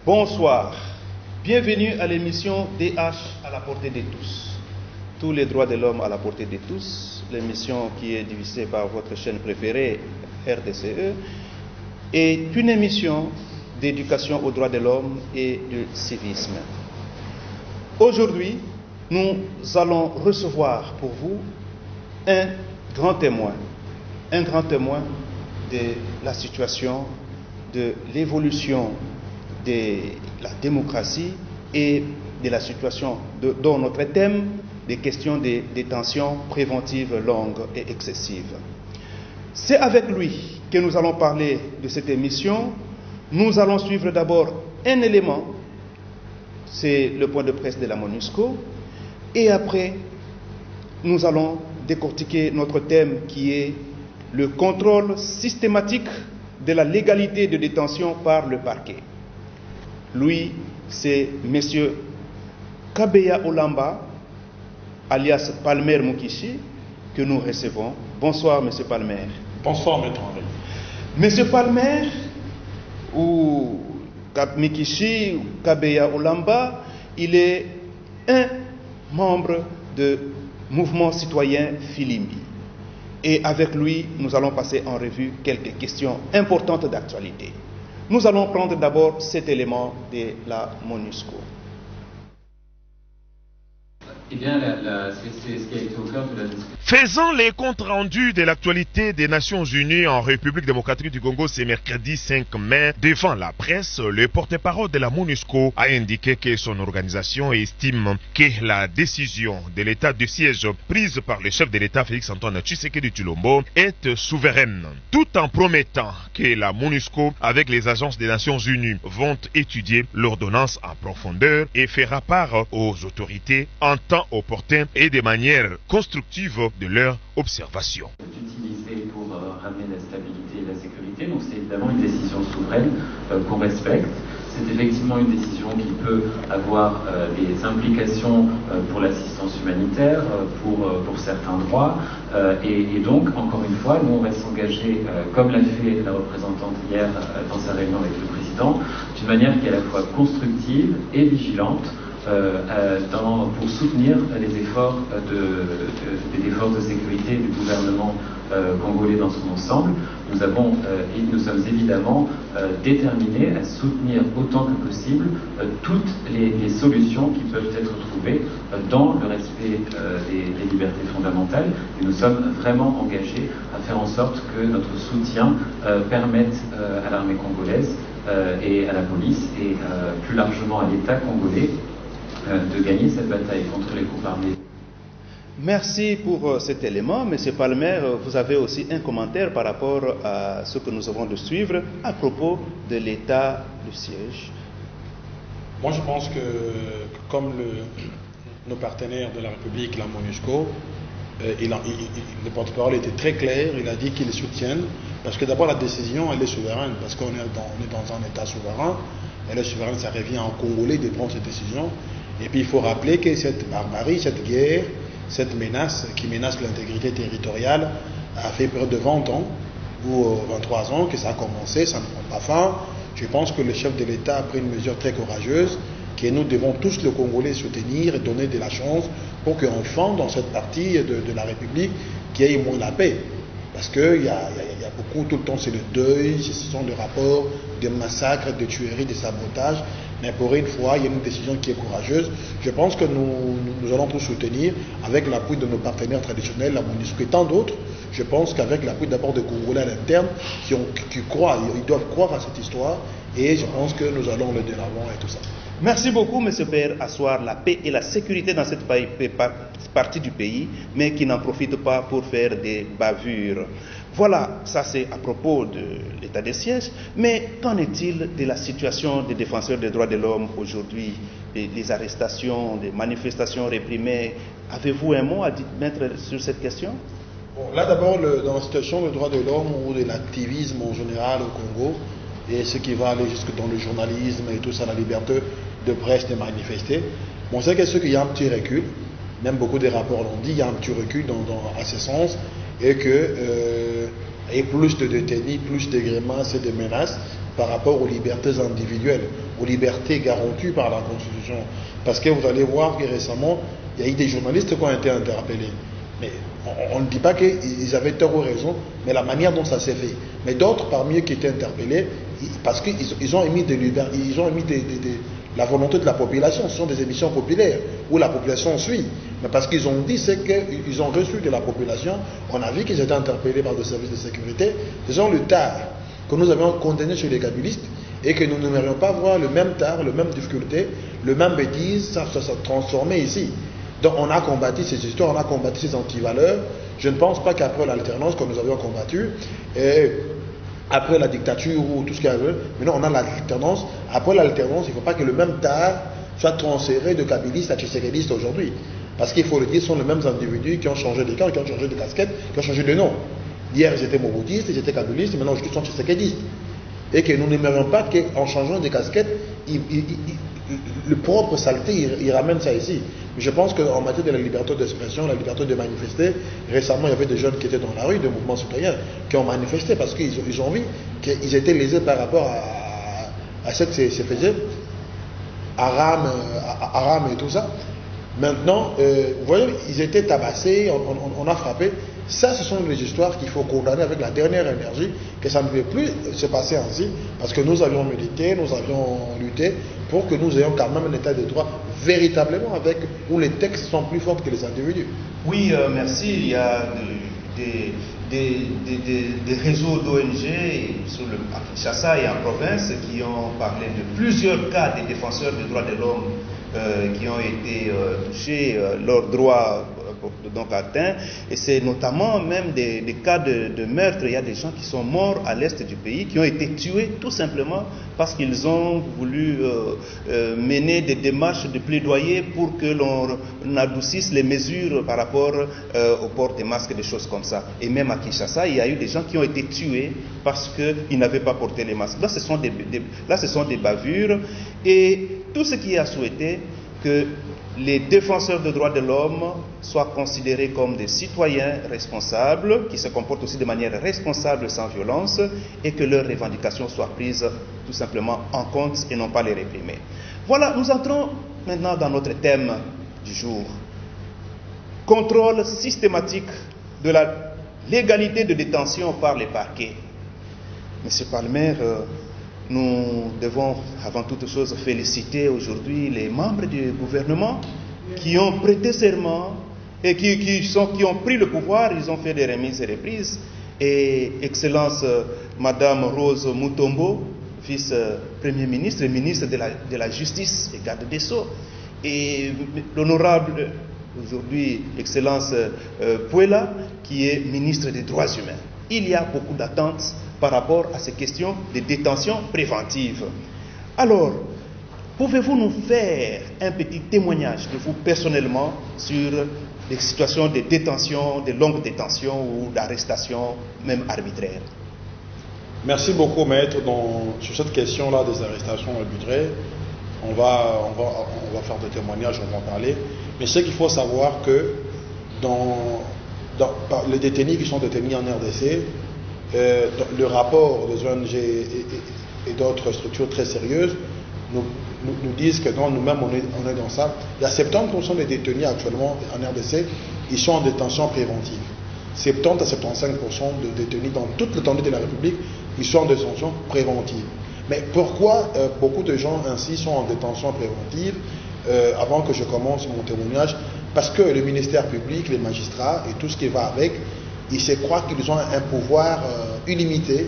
Bonsoir, bienvenue à l'émission DH à la portée de tous. Tous les droits de l'homme à la portée de tous, l'émission qui est diffusée par votre chaîne préférée, RDCE, est une émission d'éducation aux droits de l'homme et du civisme. Aujourd'hui, nous allons recevoir pour vous un grand témoin de la situation, de l'évolution de la démocratie et de la situation dont notre thème des questions de détention préventive longue et excessive. C'est avec lui que nous allons parler de cette émission. Nous allons suivre d'abord un élément, c'est le point de presse de la MONUSCO, et après nous allons décortiquer notre thème qui est le contrôle systématique de la légalité de détention par le parquet. Lui, c'est M. Kabeya Olamba, alias Palmer Mukishi, que nous recevons. Bonsoir, M. Palmer. Bonsoir, Maître Henri. M. Palmer, ou Mikishi, ou Kabeya Olamba, il est un membre du mouvement citoyen Filimbi. Et avec lui, nous allons passer en revue quelques questions importantes d'actualité. Nous allons prendre d'abord cet élément de la MONUSCO. Eh bien, c'est ce qui a été au cœur de la discussion. Faisant les comptes rendus de l'actualité des Nations Unies en République démocratique du Congo ce mercredi 5 mai, devant la presse, le porte-parole de la MONUSCO a indiqué que son organisation estime que la décision de l'état de siège prise par le chef de l'État Félix-Antoine Tshisekedi Tshilombo est souveraine, tout en promettant que la MONUSCO, avec les agences des Nations Unies, vont étudier l'ordonnance en profondeur et fera part aux autorités en temps opportun et de manière constructive de leur observation. Utilisé pour ramener la stabilité et la sécurité, donc c'est évidemment une décision souveraine qu'on respecte. C'est effectivement une décision qui peut avoir des implications pour l'assistance humanitaire, pour certains droits, et donc, encore une fois, nous on va s'engager, comme l'a fait la représentante hier dans sa réunion avec le président, d'une manière qui est à la fois constructive et vigilante, pour soutenir les efforts de sécurité du gouvernement congolais dans son ensemble. Nous sommes évidemment déterminés à soutenir autant que possible toutes les solutions qui peuvent être trouvées dans le respect des libertés fondamentales. Et nous sommes vraiment engagés à faire en sorte que notre soutien permette à l'armée congolaise et à la police et plus largement à l'État congolais de gagner cette bataille contre les groupes armés. Merci pour cet élément. Monsieur Palmer, vous avez aussi un commentaire par rapport à ce que nous avons de suivre à propos de l'état du siège. Moi, je pense que, comme nos partenaires de la République, la MONUSCO, le porte-parole était très clair, il a dit qu'ils soutiennent, parce que d'abord la décision, elle est souveraine, parce qu'on est dans un État souverain, elle est souveraine, ça revient en Congolais de prendre cette décision. Et puis il faut rappeler que cette barbarie, cette guerre, cette menace qui menace l'intégrité territoriale a fait près de 20 ans ou 23 ans que ça a commencé, ça ne prend pas fin. Je pense que le chef de l'État a pris une mesure très courageuse que nous devons tous le Congolais soutenir et donner de la chance pour qu'enfin dans cette partie de la République qu'il y ait moins la paix. Parce qu'il y a beaucoup, tout le temps c'est le deuil, ce sont des rapports de massacres, de tueries, de sabotages. Mais pour une fois, il y a une décision qui est courageuse. Je pense que nous allons tous soutenir avec l'appui de nos partenaires traditionnels, la MONUSCO et tant d'autres. Je pense qu'avec l'appui d'abord des Congolais à l'interne qui croient, ils doivent croire à cette histoire. Et je pense que nous allons le de l'avant et tout ça. Merci beaucoup, M. Père, asseoir la paix et la sécurité dans cette partie du pays, mais qui n'en profite pas pour faire des bavures. Voilà, ça c'est à propos de l'état des sièges. Mais qu'en est-il de la situation des défenseurs des droits de l'homme aujourd'hui, des arrestations, des manifestations réprimées? Avez-vous un mot à mettre sur cette question? Bon, là d'abord, dans la situation des droits de l'homme ou de l'activisme en général au Congo, et ce qui va aller jusque dans le journalisme et tout ça, la liberté de presse de manifester. Bon, c'est qu'il y a un petit recul, même beaucoup des rapports l'ont dit, il y a un petit recul à ce sens, et que et plus de détenus, plus de grimaces et de menaces par rapport aux libertés individuelles, aux libertés garanties par la Constitution. Parce que vous allez voir que récemment, il y a eu des journalistes qui ont été interpellés. Mais on ne dit pas qu'ils avaient tort ou raison, mais la manière dont ça s'est fait. Mais d'autres parmi eux qui étaient interpellés, parce qu'ils ont émis la volonté de la population, ce sont des émissions populaires, où la population suit. Mais parce qu'ils ont dit, c'est qu'ils ont reçu de la population, on a vu qu'ils étaient interpellés par des services de sécurité, disons le tard que nous avions condamné chez les kabylistes, et que nous n'aimerions pas voir le même tard, le même difficulté, le même bêtise, ça se transformer ici. Donc on a combattu ces histoires, on a combattu ces antivaleurs. Je ne pense pas qu'après l'alternance que nous avions combattu, et après la dictature ou tout ce qu'il y avait, maintenant on a l'alternance. Après l'alternance, il ne faut pas que le même tard soit transféré de kabylistes à tshisekidistes aujourd'hui. Parce qu'il faut le dire, ce sont les mêmes individus qui ont changé de camp, qui ont changé de casquette, qui ont changé de nom. Hier ils étaient mobutistes, ils étaient kabylistes, maintenant aujourd'hui ils sont tshisekidistes. Et que nous n'aimerions pas qu'en changeant de casquette, le propre saleté, il ramène ça ici. Mais je pense qu'en matière de la liberté d'expression, la liberté de manifester, récemment il y avait des jeunes qui étaient dans la rue, des mouvements citoyens, qui ont manifesté parce qu'ils ont vu qu'ils étaient lésés par rapport à ce que se faisait, Aram et tout ça. Maintenant, vous voyez, ils étaient tabassés, on a frappé. Ça, ce sont les histoires qu'il faut condamner avec la dernière énergie, que ça ne devait plus se passer ainsi, parce que nous avions milité, nous avions lutté pour que nous ayons quand même un état de droit véritablement où les textes sont plus forts que les individus. Oui, merci. Il y a des réseaux d'ONG à Kinshasa et en province qui ont parlé de plusieurs cas des défenseurs des droits de l'homme qui ont été touchés, leurs droits donc atteints, et c'est notamment même des cas de meurtre. Il y a des gens qui sont morts à l'est du pays, qui ont été tués tout simplement parce qu'ils ont voulu mener des démarches de plaidoyer pour que l'on adoucisse les mesures par rapport au port des masques, des choses comme ça. Et même à Kinshasa, il y a eu des gens qui ont été tués parce qu'ils n'avaient pas porté les masques. Là, ce sont des bavures, et tout ce qui a souhaité que les défenseurs des droits de l'homme soient considérés comme des citoyens responsables, qui se comportent aussi de manière responsable sans violence, et que leurs revendications soient prises tout simplement en compte et non pas les réprimer. Voilà, nous entrons maintenant dans notre thème du jour. Contrôle systématique de la légalité de détention par les parquets. Monsieur Palmer, nous devons avant toute chose féliciter aujourd'hui les membres du gouvernement qui ont prêté serment et qui ont pris le pouvoir. Ils ont fait des remises et reprises. Et Excellence Madame Rose Mutombo, vice-premier ministre et ministre de la Justice et garde des Sceaux, et l'honorable aujourd'hui Excellence Puela, qui est ministre des Droits humains. Il y a beaucoup d'attentes par rapport à ces questions de détention préventive. Alors, pouvez-vous nous faire un petit témoignage de vous personnellement sur les situations de détention, de longue détention ou d'arrestation, même arbitraire? Merci beaucoup, maître. Sur cette question-là des arrestations arbitraires, on va faire des témoignages, on va en parler. Mais ce qu'il faut savoir que les détenus qui sont détenus en RDC, le rapport des ONG et d'autres structures très sérieuses nous disent que nous-mêmes on est dans ça. Il y a 70% des détenus actuellement en RDC, ils sont en détention préventive. 70 à 75% de détenus dans toute l'étendue de la République, ils sont en détention préventive. Mais pourquoi beaucoup de gens ainsi sont en détention préventive? Avant que je commence mon témoignage, parce que le ministère public, les magistrats et tout ce qui va avec, ils se croient qu'ils ont un pouvoir illimité,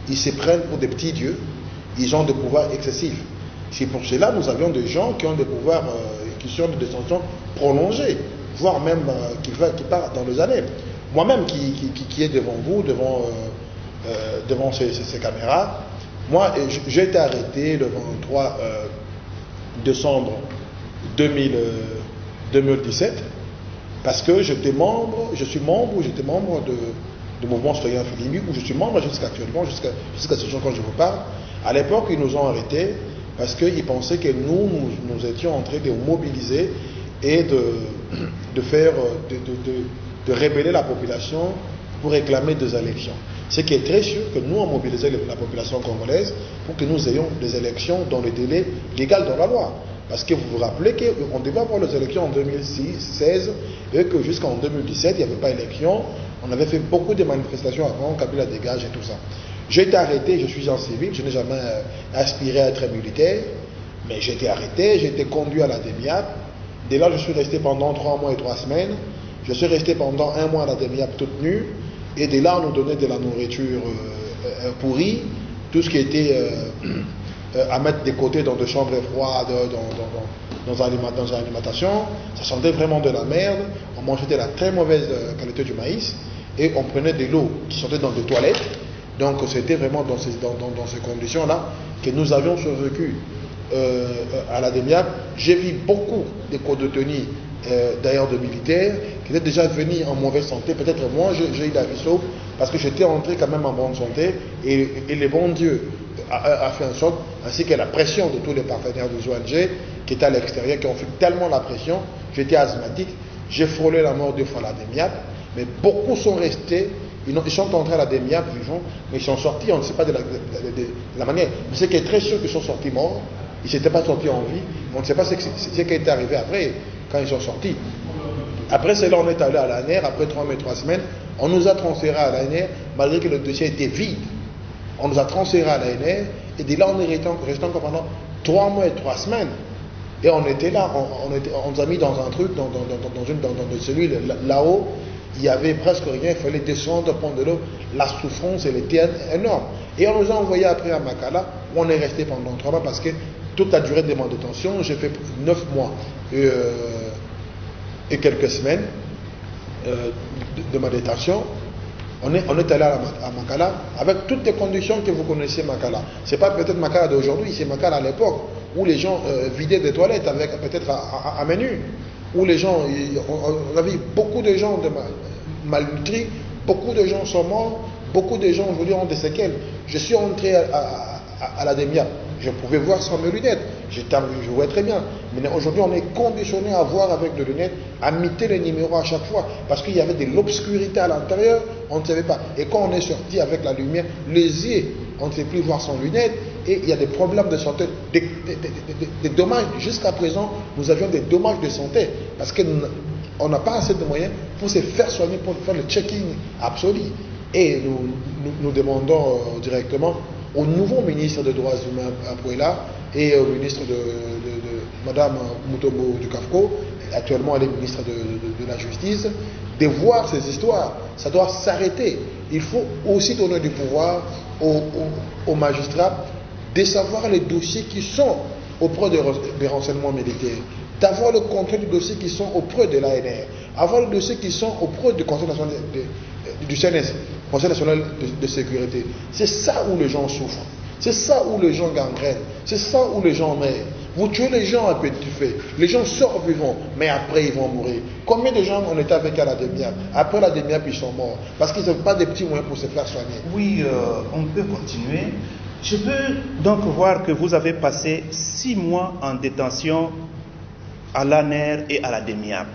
ils se prennent pour des petits dieux, ils ont des pouvoirs excessifs. C'est pour cela que nous avions des gens qui ont des pouvoirs qui sont de détention prolongée, voire même qui partent dans les années. Moi-même qui est devant vous, devant ces caméras, moi j'ai été arrêté le 23 décembre 2017 parce que j'étais membre du mouvement citoyen Filibi, où je suis membre jusqu'à actuellement, jusqu'à ce jour quand je vous parle. À l'époque, ils nous ont arrêtés parce qu'ils pensaient que nous étions en train de mobiliser et de rébeller la population pour réclamer des élections. Ce qui est très sûr que nous avons mobilisé la population congolaise pour que nous ayons des élections dans le délai légal dans la loi. Parce que vous vous rappelez qu'on devait avoir les élections en 2016 et que jusqu'en 2017, il n'y avait pas d'élection. On avait fait beaucoup de manifestations avant, Kabila dégage et tout ça. J'ai été arrêté, je suis en civil, je n'ai jamais aspiré à être militaire, mais j'ai été arrêté, j'ai été conduit à la DEMIAP. Dès là, je suis resté pendant 3 mois et 3 semaines. Je suis resté pendant 1 mois à la DEMIAP toute nue. Et dès là, on nous donnait de la nourriture pourrie, tout ce qui était à mettre de côté dans des chambres froides, dans l'alimentation. Ça sentait vraiment de la merde. On mangeait de la très mauvaise qualité du maïs. Et on prenait de l'eau qui sortait dans des toilettes. Donc c'était vraiment dans ces conditions-là que nous avions survécu à la DEMIAP. J'ai vu beaucoup de co-détenus, d'ailleurs de militaires, qui étaient déjà venus en mauvaise santé. Peut-être moi, j'ai eu la vie sauve, parce que j'étais entré quand même en bonne santé, et le bon Dieu a fait en sorte, ainsi que la pression de tous les partenaires des ONG qui étaient à l'extérieur, qui ont fait tellement la pression. J'étais asthmatique, j'ai frôlé la mort 2 fois à la DEMIAP, mais beaucoup sont restés. Ils sont entrés à la DEMIAP vivants, mais ils sont sortis, on ne sait pas de la manière. Mais ce qui est très sûr qu'ils sont sortis morts, ils ne s'étaient pas sortis en vie, on ne sait pas ce qui est arrivé après, quand ils sont sortis. Après cela, on est allé à l'ANR, après 3 mois et 3 semaines, on nous a transférés à l'ANR, malgré que le dossier était vide. On nous a transférés à l'ANR, et dès là, on est resté encore pendant 3 mois et 3 semaines. Et on était là, on nous a mis dans un truc, dans une cellule là-haut. Il n'y avait presque rien, il fallait descendre, prendre de l'eau. La souffrance, elle était énorme. Et on nous a envoyé après à Makala, où on est resté pendant 3 mois, parce que toute la durée de ma détention, j'ai fait 9 mois et quelques semaines de ma détention. On est allé à Makala avec toutes les conditions que vous connaissez Makala. Ce n'est pas peut-être Makala d'aujourd'hui, c'est Makala à l'époque, où les gens vidaient des toilettes avec peut-être un menu. Où les gens, on a vu beaucoup de gens malnutris, beaucoup de gens sont morts, beaucoup de gens aujourd'hui ont des séquelles. Je suis entré à la DEMIAP, je pouvais voir sans mes lunettes, je voyais très bien. Mais aujourd'hui, on est conditionné à voir avec des lunettes, à imiter les numéros à chaque fois, parce qu'il y avait de l'obscurité à l'intérieur, on ne savait pas. Et quand on est sorti avec la lumière, les yeux, on ne sait plus voir sans lunettes. Et il y a des problèmes de santé, des dommages. Jusqu'à présent, nous avions des dommages de santé parce qu'on n'a pas assez de moyens pour se faire soigner, pour faire le check-in absolu. Et nous demandons directement au nouveau ministre des Droits humains Apuela et au ministre de Mme Mutombo du Kafko, actuellement elle est ministre de la Justice, de voir ces histoires. Ça doit s'arrêter. Il faut aussi donner du pouvoir aux magistrats de savoir les dossiers qui sont auprès des renseignements militaires, d'avoir le contrôle des dossiers qui sont auprès de l'ANR, avoir les dossiers qui sont auprès du Conseil national du CNS, Conseil national de sécurité. C'est ça où les gens souffrent, c'est ça où les gens gangrènent, c'est ça où les gens meurent. Vous tuez les gens à petit feu, les gens sortent vivants, mais après ils vont mourir. Combien de gens on était avec à la DEMIAP? Après la DEMIAP, ils sont morts, parce qu'ils n'ont pas de petits moyens pour se faire soigner. Oui, on peut continuer. Je peux donc voir que vous avez passé 6 mois en détention à l'ANR et à la DEMIAP.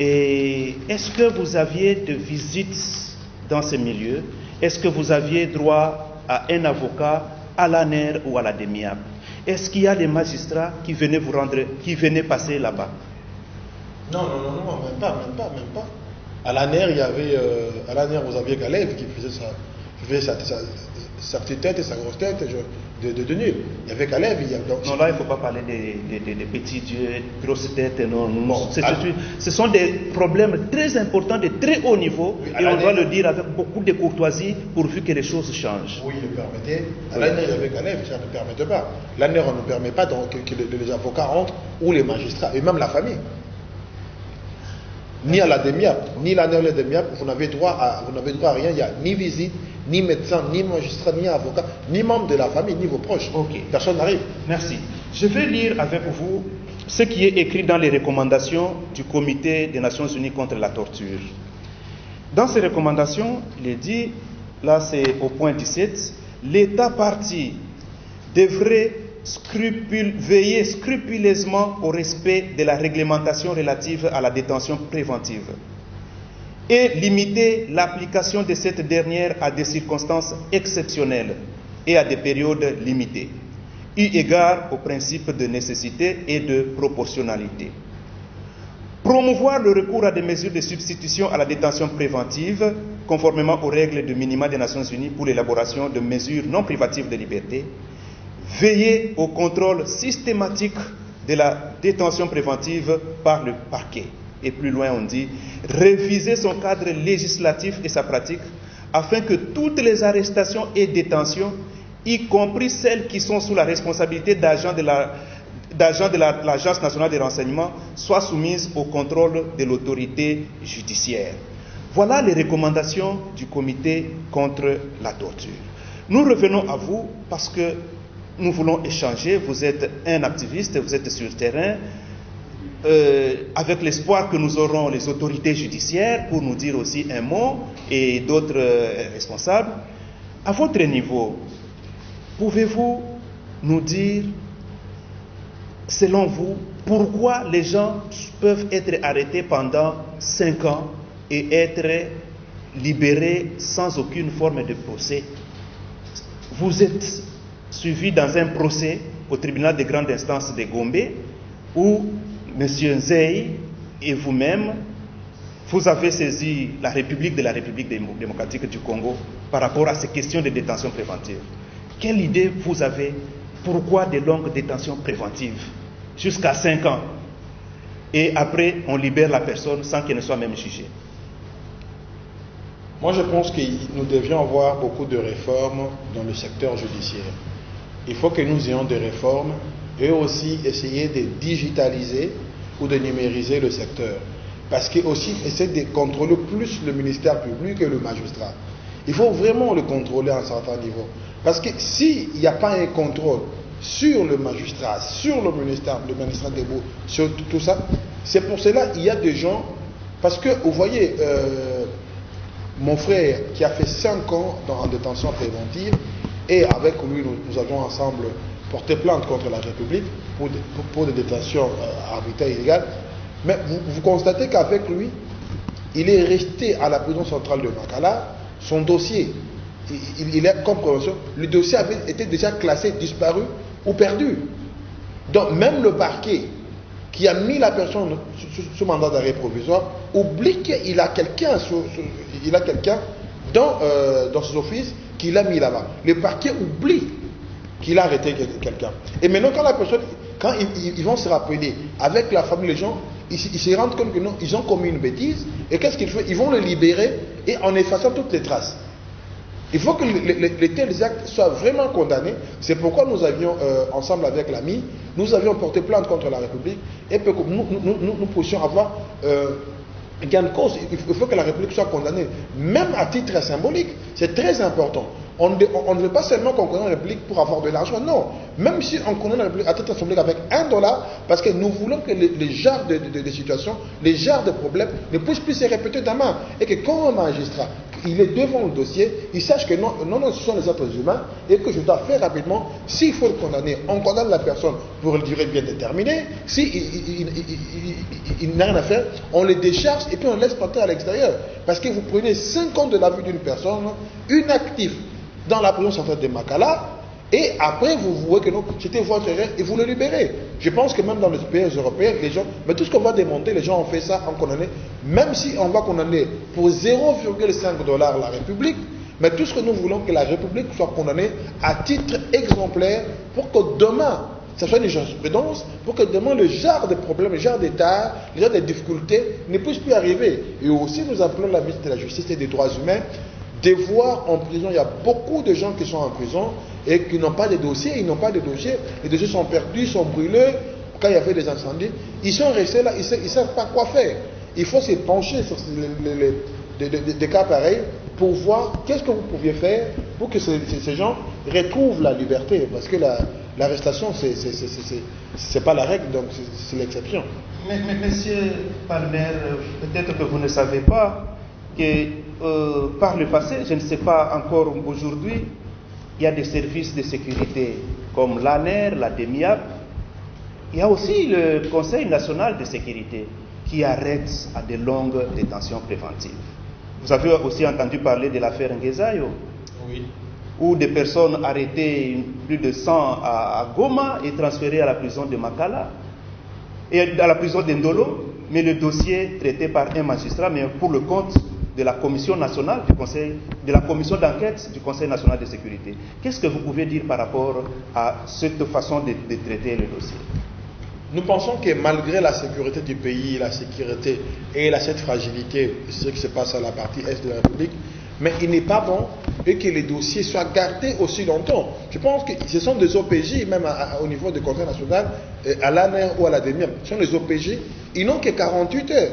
Et est-ce que vous aviez de visites dans ces milieux? Est-ce que vous aviez droit à un avocat à l'ANR ou à la DEMIAP? Est-ce qu'il y a des magistrats qui venaient vous rendre, qui venaient passer là-bas? Non, même pas. À l'ANR, il y avait, à l'ANR, vous aviez Galev qui faisait sa petite tête et sa grosse tête de nul. Il y avait Galev. Non, là, il ne faut pas parler des petits dieux, grosses têtes, non. Ce sont des problèmes très importants, de très haut niveau, oui, et on doit le dire avec beaucoup de courtoisie, pourvu que les choses changent. Oui, il permettait. À l'ANR, il y avait Galev, ça ne permettait pas. L'ANR, on ne permet pas donc, que les avocats entrent, ou les magistrats, et même la famille. Ni à la DEMIAP, ni l'ANR, la DEMIAP, vous n'avez droit à rien. Il n'y a ni visite, ni médecin, ni magistrat, ni avocat, ni membre de la famille, ni vos proches. Ok. Personne n'arrive. Merci. Je vais lire avec vous ce qui est écrit dans les recommandations du Comité des Nations Unies contre la torture. Dans ces recommandations, il est dit, là c'est au point 17, l'État partie devrait veiller scrupuleusement au respect de la réglementation relative à la détention préventive. et limiter l'application de cette dernière à des circonstances exceptionnelles et à des périodes limitées, eu égard aux principes de nécessité et de proportionnalité. Promouvoir le recours à des mesures de substitution à la détention préventive, conformément aux règles de minima des Nations Unies pour l'élaboration de mesures non privatives de liberté. Veiller au contrôle systématique de la détention préventive par le parquet. Et plus loin, on dit réviser son cadre législatif et sa pratique afin que toutes les arrestations et détentions, y compris celles qui sont sous la responsabilité d'agents de l'Agence nationale des renseignements, soient soumises au contrôle de l'autorité judiciaire. Voilà les recommandations du comité contre la torture. Nous revenons à vous parce que nous voulons échanger. Vous êtes un activiste, vous êtes sur le terrain, avec l'espoir que nous aurons les autorités judiciaires pour nous dire aussi un mot et d'autres responsables. À votre niveau, pouvez-vous nous dire, selon vous, pourquoi les gens peuvent être arrêtés pendant 5 ans et être libérés sans aucune forme de procès? Vous êtes suivi dans un procès au tribunal de grande instance de Gombe où M. Nzei et vous-même, vous avez saisi la République démocratique du Congo par rapport à ces questions de détention préventive. Quelle idée vous avez? Pourquoi de longues détentions préventives jusqu'à 5 ans et après on libère la personne sans qu'elle ne soit même jugée? Moi je pense que nous devions avoir beaucoup de réformes dans le secteur judiciaire. Il faut que nous ayons des réformes et aussi essayer de digitaliser ou de numériser le secteur. Parce que aussi essayer de contrôler plus le ministère public et le magistrat. Il faut vraiment le contrôler à un certain niveau. Parce que s'il n'y a pas un contrôle sur le magistrat, sur le ministère debout, sur tout ça, c'est pour cela qu'il y a des gens, parce que vous voyez, mon frère qui a fait 5 ans en détention préventive, et avec lui nous avons ensemble porté plainte contre la République pour des détentions arbitraires illégales, mais vous constatez qu'avec lui, il est resté à la prison centrale de Makala, son dossier, il est comme prévention, le dossier avait été déjà classé, disparu ou perdu. Donc même le parquet qui a mis la personne sous mandat d'arrêt provisoire oublie qu'il a quelqu'un dans ses offices qu'il a mis là-bas. Le parquet oublie qu'il a arrêté quelqu'un. Et maintenant quand ils vont se rappeler avec la famille, les gens, ils se rendent compte que non, ils ont commis une bêtise. Et qu'est-ce qu'ils font? Ils vont le libérer et en effaçant toutes les traces. Il faut que les tels actes soient vraiment condamnés. C'est pourquoi nous avions, ensemble avec l'AMI, nous avions porté plainte contre la République et que nous puissions avoir gain de cause. Il faut que la République soit condamnée, même à titre symbolique. C'est très important. On ne veut pas seulement qu'on condamne la République pour avoir de l'argent, non. Même si on condamne la République à titre symbolique avec $1, parce que nous voulons que les genres de situations, les genres de problèmes ne puissent plus se répéter demain. Et que quand un magistrat, il est devant le dossier, il sache que non, ce sont les êtres humains et que je dois faire rapidement. S'il faut le condamner, on condamne la personne pour une durée bien déterminée. S'il n'a rien à faire, on le décharge et puis on laisse partir à l'extérieur. Parce que vous prenez 5 ans de la vie d'une personne, une active dans la prison centrale de Makala, et après vous voyez que non, c'était votre erreur et vous le libérez. Je pense que même dans les pays européens, les gens, mais tout ce qu'on va démonter, les gens ont fait ça en condamné, même si on va condamner pour $0,5 la République, mais tout ce que nous voulons, que la République soit condamnée à titre exemplaire pour que demain, ça soit une jurisprudence, pour que demain le genre de problèmes, le genre d'état, le genre de difficultés ne puisse plus arriver. Et aussi nous appelons la ministre de la Justice et des Droits Humains de voir en prison, il y a beaucoup de gens qui sont en prison et qui n'ont pas de dossiers, les dossiers sont perdus, sont brûlés, quand il y avait des incendies, ils sont restés là, ils ne savent pas quoi faire. Il faut se pencher sur des cas pareils pour voir qu'est-ce que vous pouviez faire pour que ces gens retrouvent la liberté, parce que l'arrestation, c'est pas la règle, donc c'est l'exception. Mais Monsieur Palmer, peut-être que vous ne savez pas que par le passé, je ne sais pas encore aujourd'hui, il y a des services de sécurité comme l'ANER, la DEMIAP. Il y a aussi le Conseil national de sécurité qui arrête à de longues détentions préventives. Vous avez aussi entendu parler de l'affaire Ngezayo, Oui. où des personnes arrêtées, plus de 100 à Goma et transférées à la prison de Makala et à la prison d'Indolo, mais le dossier traité par un magistrat, mais pour le compte de la commission nationale du Conseil, de la commission d'enquête du Conseil national de sécurité. Qu'est-ce que vous pouvez dire par rapport à cette façon de traiter le dossier? Nous pensons que malgré la sécurité du pays, la sécurité et cette fragilité, ce qui se passe à la partie est de la République, mais il n'est pas bon et que les dossiers soient gardés aussi longtemps. Je pense que ce sont des OPJ, même au niveau du Conseil national, à l'ANR ou à la DEMIR, ce sont des OPJ, ils n'ont que 48 heures.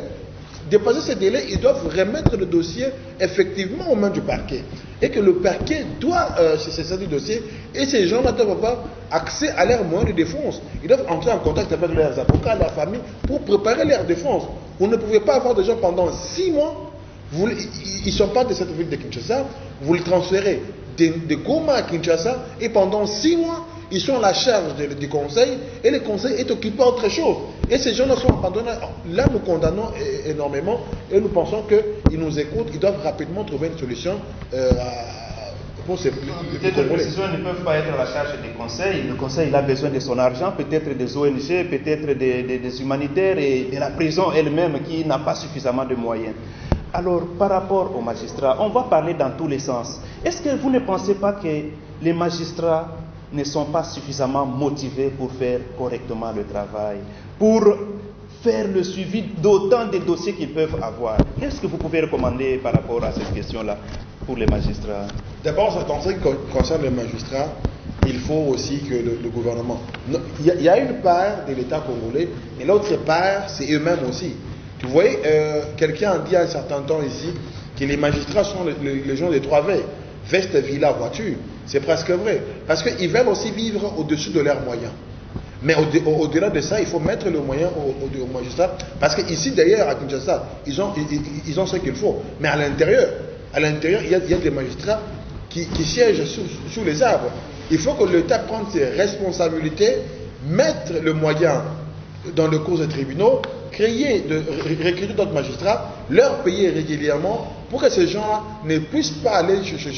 Dépasser ces délais, ils doivent remettre le dossier effectivement aux mains du parquet. Et que le parquet doit se saisir du dossier. Et ces gens-là doivent avoir accès à leurs moyens de défense. Ils doivent entrer en contact avec leurs avocats, leur famille, pour préparer leur défense. Vous ne pouvez pas avoir des gens pendant 6 mois. Ils ne sont pas de cette ville de Kinshasa. Vous les transférez de Goma à Kinshasa. Et pendant 6 mois, ils sont à la charge du conseil. Et le conseil est occupé à autre chose. Et ces gens-là sont abandonnés. Là, nous condamnons énormément et nous pensons qu'ils nous écoutent. Ils doivent rapidement trouver une solution pour ces Peut-être que les décisions ne peuvent pas être à la charge des conseils. Le conseil il a besoin de son argent, peut-être des ONG, peut-être des humanitaires et de la prison elle-même qui n'a pas suffisamment de moyens. Alors, par rapport aux magistrats, on va parler dans tous les sens. Est-ce que vous ne pensez pas que les magistrats ne sont pas suffisamment motivés pour faire correctement le travail, pour faire le suivi d'autant de dossiers qu'ils peuvent avoir? Qu'est-ce que vous pouvez recommander par rapport à cette question-là pour les magistrats? D'abord, en ce qui concerne les magistrats, il faut aussi que le gouvernement... Il y a une part de l'État congolais et l'autre part, c'est eux-mêmes aussi. Tu vois, quelqu'un a dit à un certain temps ici que les magistrats sont les gens des 3V, veste, villa, voiture. C'est presque vrai. Parce qu'ils veulent aussi vivre au-dessus de leurs moyens. Mais au-delà de ça, il faut mettre le moyen aux magistrats. Parce qu'ici, d'ailleurs, à Kinshasa, ils ont ce qu'il faut. Mais à l'intérieur, il y a des magistrats qui siègent sous les arbres. Il faut que l'État prenne ses responsabilités, mettre le moyen dans le cours des tribunaux, recruter d'autres magistrats, leur payer régulièrement pour que ces gens-là ne puissent pas aller chez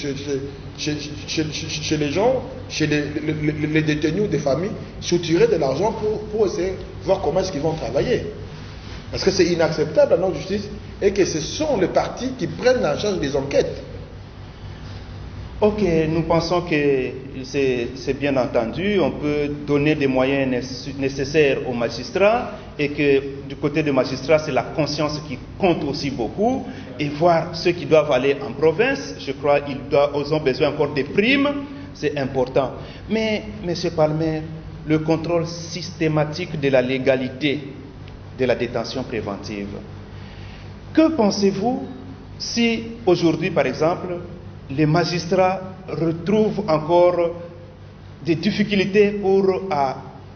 les gens, chez les détenus ou des familles, soutirer de l'argent pour essayer de voir comment est-ce qu'ils vont travailler. Parce que c'est inacceptable à notre justice et que ce sont les partis qui prennent en charge des enquêtes. Ok, nous pensons que c'est bien entendu, on peut donner des moyens nécessaires aux magistrats et que du côté des magistrats, c'est la conscience qui compte aussi beaucoup et voir ceux qui doivent aller en province, je crois qu'ils ont besoin encore des primes, c'est important. Mais, M. Palmer, le contrôle systématique de la légalité de la détention préventive, que pensez-vous si aujourd'hui, par exemple, les magistrats retrouvent encore des difficultés pour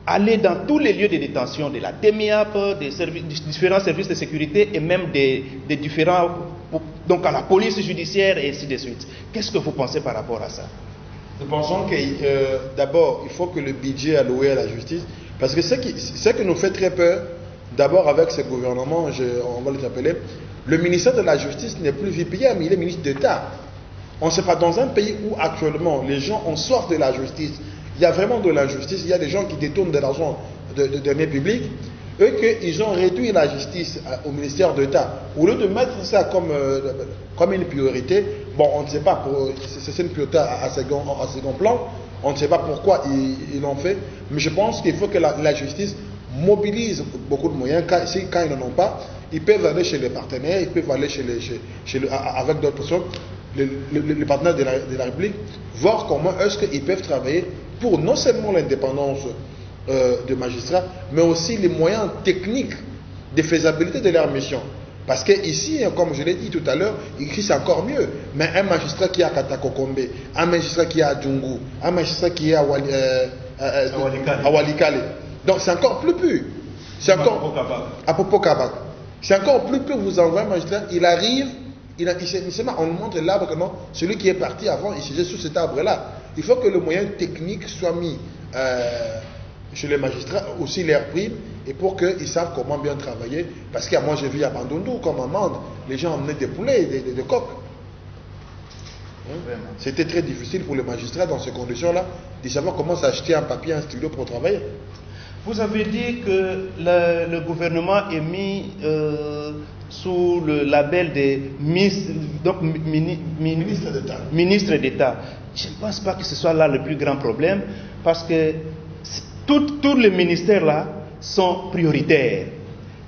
aller dans tous les lieux de détention de la DEMIAP, des différents services de sécurité et même des différents, donc à la police judiciaire et ainsi de suite. Qu'est-ce que vous pensez par rapport à ça? Nous pensons que d'abord, il faut que le budget alloué à la justice, parce que ce qui nous fait très peur, d'abord avec ce gouvernement, on va les appeler, le ministère de la Justice n'est plus VPM, il est ministre d'État. On ne sait pas, dans un pays où actuellement les gens ont soif de la justice, il y a vraiment de l'injustice, il y a des gens qui détournent de l'argent de biens publics, eux qu'ils ont réduit la justice au ministère d'État. Au lieu de mettre ça comme une priorité, bon, on ne sait pas, c'est une priorité à second plan, on ne sait pas pourquoi ils l'ont fait, mais je pense qu'il faut que la justice mobilise beaucoup de moyens. Quand ils n'en ont pas, ils peuvent aller chez les partenaires, ils peuvent aller avec d'autres personnes, les partenaires de la République, voir comment est-ce qu'ils peuvent travailler pour non seulement l'indépendance des magistrats, mais aussi les moyens techniques de faisabilité de leur mission. Parce que ici, comme je l'ai dit tout à l'heure, ici c'est encore mieux. Mais un magistrat qui est à Katakokombe, un magistrat qui est à Djungu, un magistrat qui est à Walikale. Donc c'est encore plus pur. C'est encore à Popokabak. C'est encore plus pur. Vous envoyez un magistrat, il arrive, on nous montre l'arbre que non, celui qui est parti avant, il siégeait sous cet arbre-là. Il faut que le moyen technique soit mis chez les magistrats aussi leurs primes et pour qu'ils savent comment bien travailler. Parce que moi j'ai vu à Bandundu, comme à Mande, les gens emmenaient des poulets, des coqs. C'était très difficile pour les magistrats dans ces conditions-là de savoir comment s'acheter un papier, un stylo pour travailler. Vous avez dit que le gouvernement est mis sous le label des ministres d'État. Je ne pense pas que ce soit là le plus grand problème, parce que tous les ministères là sont prioritaires.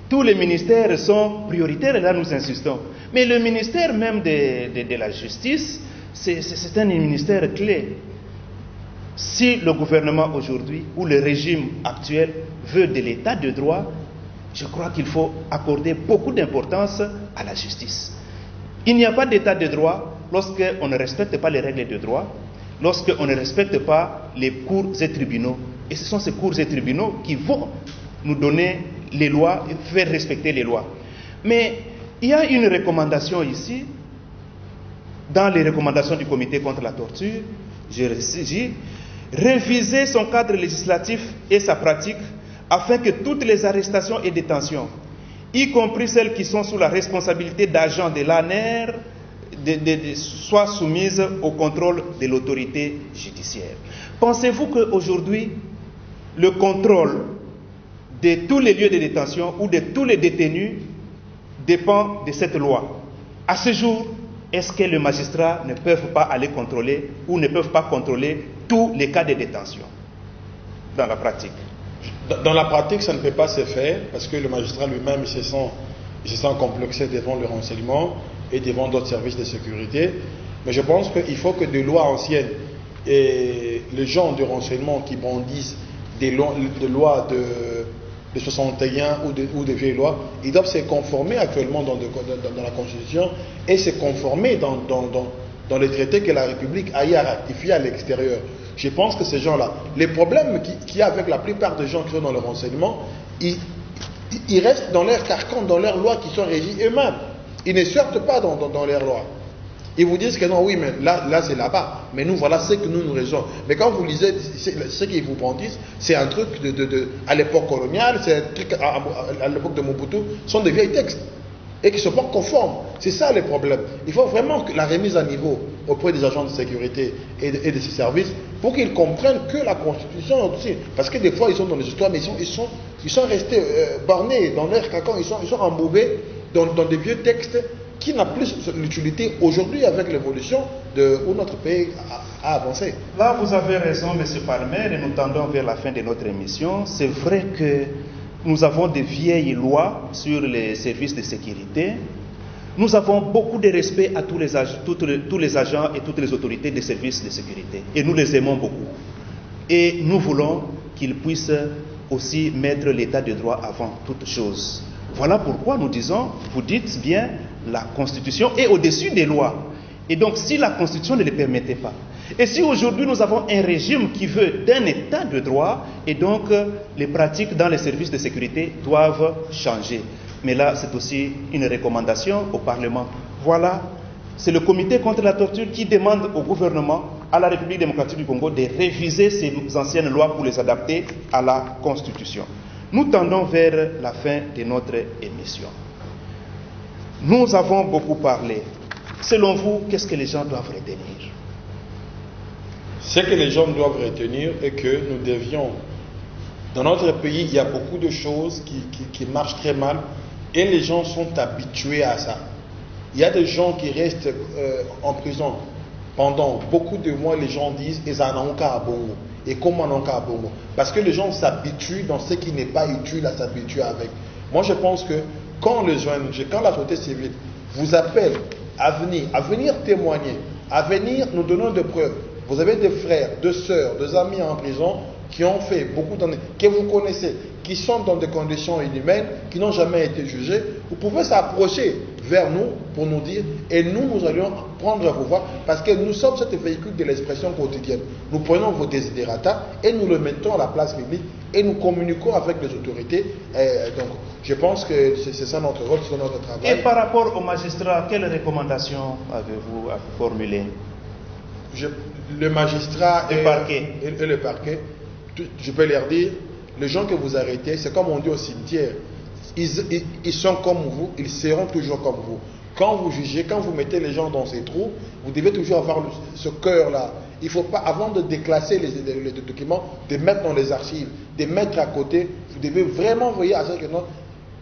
Tous les ministères sont prioritaires et là nous insistons. Mais le ministère même de la justice, c'est un ministère clé. Si le gouvernement aujourd'hui ou le régime actuel veut de l'état de droit, je crois qu'il faut accorder beaucoup d'importance à la justice. Il n'y a pas d'état de droit lorsqu'on ne respecte pas les règles de droit, lorsqu'on ne respecte pas les cours et tribunaux. Et ce sont ces cours et tribunaux qui vont nous donner les lois et faire respecter les lois. Mais il y a une recommandation ici, dans les recommandations du comité contre la torture, je dis, réviser son cadre législatif et sa pratique afin que toutes les arrestations et détentions, y compris celles qui sont sous la responsabilité d'agents de l'ANER, soient soumises au contrôle de l'autorité judiciaire. Pensez-vous qu'aujourd'hui, le contrôle de tous les lieux de détention ou de tous les détenus dépend de cette loi? À ce jour, est-ce que les magistrats ne peuvent pas aller contrôler ou ne peuvent pas contrôler tous les cas de détention dans la pratique? Dans la pratique, ça ne peut pas se faire parce que le magistrat lui-même il se sent complexé devant le renseignement et devant d'autres services de sécurité. Mais je pense qu'il faut que des lois anciennes et les gens du renseignement qui brandissent des lois de 61 ou des vieilles lois, ils doivent se conformer actuellement dans la Constitution et se conformer dans les traités que la République a ratifiés à l'extérieur. Je pense que ces gens-là, les problèmes qu'il y a avec la plupart des gens qui sont dans le renseignement, ils restent dans leur carcan, dans leurs lois qui sont régies eux-mêmes. Ils ne sortent pas dans leurs lois. Ils vous disent que non, oui, mais là c'est là-bas. Mais nous, voilà ce que nous raisonnons. Mais quand vous lisez ce qu'ils vous brandissent, c'est un truc à l'époque coloniale, c'est un truc à l'époque de Mobutu, sont des vieilles textes. Et qui ne sont pas conformes. C'est ça le problème. Il faut vraiment que la remise à niveau auprès des agents de sécurité et de ces services pour qu'ils comprennent que la Constitution aussi. Parce que des fois, ils sont dans les histoires, mais ils sont restés bornés dans leur carcan, ils sont embourbés dans des vieux textes qui n'ont plus l'utilité aujourd'hui avec l'évolution où notre pays a avancé. Là, vous avez raison, M. Palmer, et nous tendons vers la fin de notre émission. C'est vrai que nous avons de vieilles lois sur les services de sécurité. Nous avons beaucoup de respect à tous les agents et toutes les autorités des services de sécurité. Et nous les aimons beaucoup. Et nous voulons qu'ils puissent aussi mettre l'état de droit avant toute chose. Voilà pourquoi nous disons, vous dites bien, la Constitution est au-dessus des lois. Et donc, si la Constitution ne le permettait pas, et si aujourd'hui nous avons un régime qui veut d'un état de droit, et donc les pratiques dans les services de sécurité doivent changer. Mais là, c'est aussi une recommandation au Parlement. Voilà, c'est le comité contre la torture qui demande au gouvernement, à la République démocratique du Congo, de réviser ces anciennes lois pour les adapter à la Constitution. Nous tendons vers la fin de notre émission. Nous avons beaucoup parlé. Selon vous, qu'est-ce que les gens doivent retenir? Ce que les gens doivent retenir est que nous devions, dans notre pays, il y a beaucoup de choses qui marchent très mal et les gens sont habitués à ça. Il y a des gens qui restent en prison pendant beaucoup de mois, les gens disent « Ezananka Bongo ». Et comment Nanka Bongo? Parce que les gens s'habituent dans ce qui n'est pas utile à s'habituer avec. Moi, je pense que quand les ONG, quand la société civile vous appelle à venir témoigner, à venir nous donner des preuves. Vous avez des frères, des sœurs, des amis en prison qui ont fait beaucoup d'années, que vous connaissez, qui sont dans des conditions inhumaines, qui n'ont jamais été jugés. Vous pouvez s'approcher vers nous pour nous dire, et nous allions prendre vos voix, parce que nous sommes ce véhicule de l'expression quotidienne. Nous prenons vos desiderata et nous le mettons à la place publique et nous communiquons avec les autorités. Donc, je pense que c'est ça notre rôle, c'est notre travail. Et par rapport aux magistrats, quelles recommandations avez-vous à formuler? Le magistrat et le parquet, je peux leur dire, les gens que vous arrêtez, c'est comme on dit au cimetière, ils sont comme vous, ils seront toujours comme vous. Quand vous jugez, quand vous mettez les gens dans ces trous, vous devez toujours avoir ce cœur-là. Il ne faut pas, avant de déclasser les documents, de mettre dans les archives, de mettre à côté. Vous devez vraiment veiller à ce que non,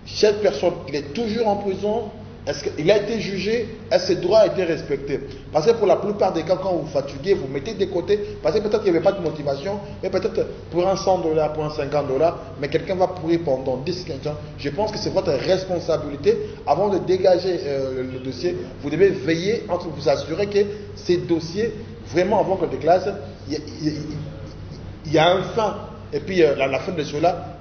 cette personne, il est toujours en prison. Est-ce qu'il a été jugé? Est-ce que ses droits ont été respectés? Parce que pour la plupart des cas, quand vous fatiguez, vous mettez de côté, parce que peut-être qu'il n'y avait pas de motivation, mais peut-être pour un $100, pour un $50, mais quelqu'un va pourrir pendant 10-15 ans. Je pense que c'est votre responsabilité, avant de dégager le dossier, vous devez veiller entre vous assurer que ces dossiers, vraiment avant qu'on déclasse, il y a un fin. Et puis la fin de cela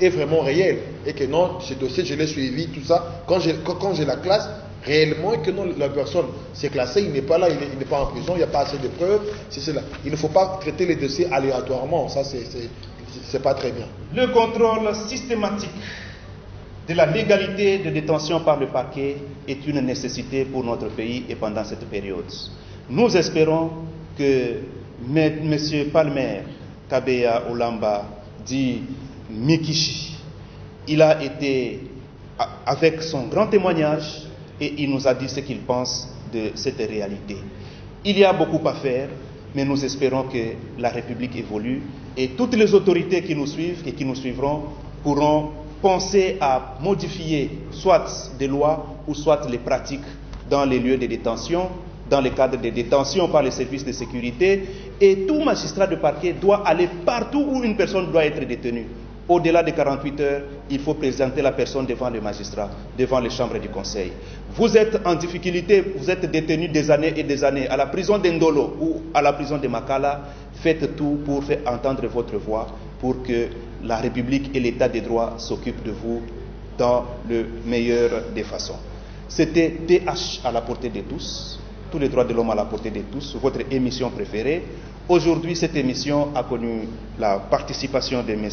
est vraiment réelle. Et que non, ce dossier, je l'ai suivi, tout ça. Quand je la classe, réellement, et que non, la personne s'est classée, il n'est pas là, il n'est pas en prison, il n'y a pas assez de preuves, c'est cela. Il ne faut pas traiter les dossiers aléatoirement, ça c'est pas très bien. Le contrôle systématique de la légalité de détention par le parquet est une nécessité pour notre pays et pendant cette période. Nous espérons que M. Palmer Kabeya Olamba dit Mikishi, il a été avec son grand témoignage et il nous a dit ce qu'il pense de cette réalité. Il y a beaucoup à faire, mais nous espérons que la République évolue et toutes les autorités qui nous suivent et qui nous suivront pourront penser à modifier soit des lois ou soit les pratiques dans les lieux de détention, dans le cadre de détention par les services de sécurité, et tout magistrat de parquet doit aller partout où une personne doit être détenue. Au-delà de 48 heures, il faut présenter la personne devant le magistrat, devant les chambres du conseil. Vous êtes en difficulté, vous êtes détenu des années et des années à la prison d'Endolo ou à la prison de Makala, faites tout pour faire entendre votre voix, pour que la République et l'État des droits s'occupent de vous dans le meilleur des façons. C'était TH à la portée de tous. Tous les droits de l'homme à la portée de tous, votre émission préférée. Aujourd'hui, cette émission a connu la participation de M.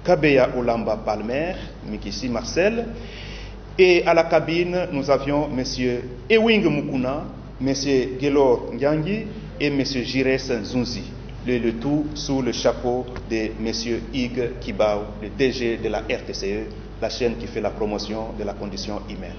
Kabeya Olamba Palmer, Mikisi Marcel, et à la cabine, nous avions M. Ewing Mukuna, M. Gelor Nyangi et M. Jires Nzunzi, le tout sous le chapeau de M. Ig Kibao, le DG de la RTCE, la chaîne qui fait la promotion de la condition humaine.